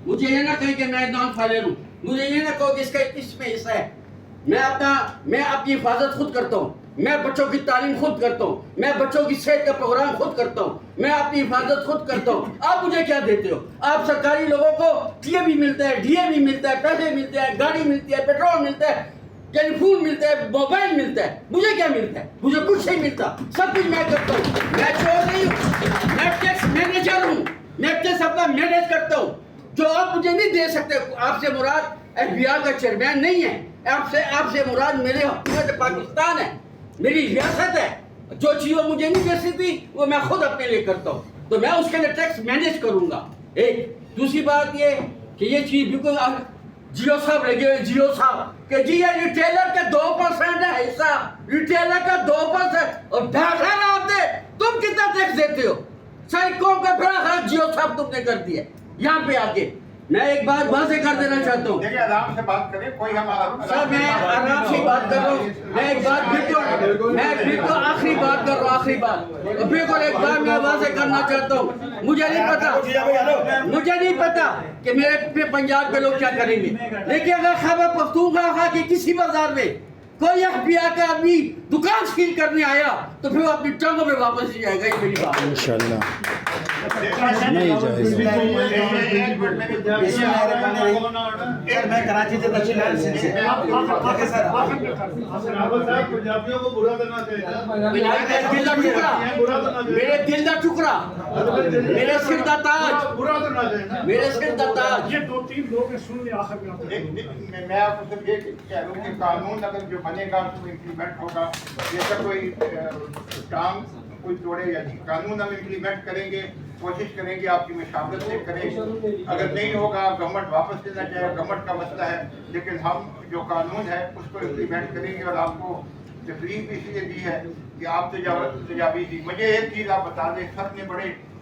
مجھے یہ نہ کہیں کہ میں نان فائلر ہوں، مجھے یہ نہ کہو کہ اس میں حصہ ہے. میں اپنی حفاظت خود کرتا ہوں، میں بچوں کی تعلیم خود کرتا ہوں، میں بچوں کی صحت کا پروگرام خود کرتا ہوں، میں اپنی حفاظت خود کرتا ہوں. آپ مجھے کیا دیتے ہو؟ آپ سرکاری لوگوں کو ٹی اے بھی ملتا ہے، ڈی اے بھی ملتا ہے، پیسے ملتے ہیں، گاڑی ملتی ہے، پیٹرول ملتا ہے، ٹیلی فون ملتا ہے، موبائل ملتا ہے. مجھے کیا ملتا ہے؟ مجھے کچھ نہیں ملتا. سب کچھ میں کرتا ہوں. میں چور نہیں ہوں، میں ٹیکس مینیجر ہوں. میں ٹیکس اپنا مینیج کرتا ہوں. جو آپ مجھے نہیں دے سکتے. آپ سے مراد ایف بی آئی کا چیئرمین نہیں ہے. آپ سے مراد میرے حکومت پاکستان ہے، میری ریاست ہے. جو چیز وہ مجھے نہیں دے سکتی وہ میں خود اپنے لیے کرتا ہوں، تو میں اس کے لیے ٹیکس مینیج کروں گا. ایک دوسری بات یہ کہ یہ چیز بالکل جیو صاحب لگے ہوئے، جیو صاحب کہ جی یہ ریٹیلر کا 2% ہے حصہ، ریٹیلر کا 2%. اور بھاخر آتے تم کتنا ٹیکس دیتے ہو؟ ساری قوم کا بڑا خراب جیو صاحب تم نے کر دیا یہاں پہ آ کے. میں ایک بات واضح کر دینا چاہتا ہوں. دیکھیں آرام سے بات کریں، کوئی ہمارا سر میں آرام سے بات کر رہا ہوں. میں ایک بات بالکل آخری بات کر رہا ہوں، آخری بات بالکل ایک بات میں واضح کرنا چاہتا ہوں. مجھے نہیں پتا کہ میرے پنجاب کے لوگ کیا کریں گے، لیکن اگر خیبر پختونخوا کے کسی بازار میں کوئی ایف بی آئی کا آدمی دکان سیل کرنے آیا تو پھر وہ اپنی ٹانگوں پہ واپس ہی جائے گا. یہ میری بات ہے. انشاءاللہ نہیں جائے سر میں کراچی سے تشریف لائے سے پنجابیوں کو برا کرنا میرے دل کا ٹکڑا، میرے سر کا تاج، برا کرنا چاہیے. میرے سر کا تاج. یہ 2-3 لوگ سن لیں آخر میں. میں آپ کو صرف یہ کہہ رہا ہوں کہ قانون اگر جو بنے گا اس کو امپلیمنٹ ہوگا. جیسا کوئی کام کوئی توڑے یا قانون ہم امپلیمنٹ کریں گے، کوشش کریں گے آپ کی مشاورت سے کریں. اگر نہیں ہوگا گورنمنٹ واپس لینا چاہے، گورنمنٹ کا مسئلہ ہے، لیکن ہم جو قانون ہے اس کو امپلیمنٹ کریں گے. اور آپ کو تکلیف اس لیے دی ہے کہ آپ تجاویز دی. مجھے ایک چیز آپ بتا دیں، سب نے بڑے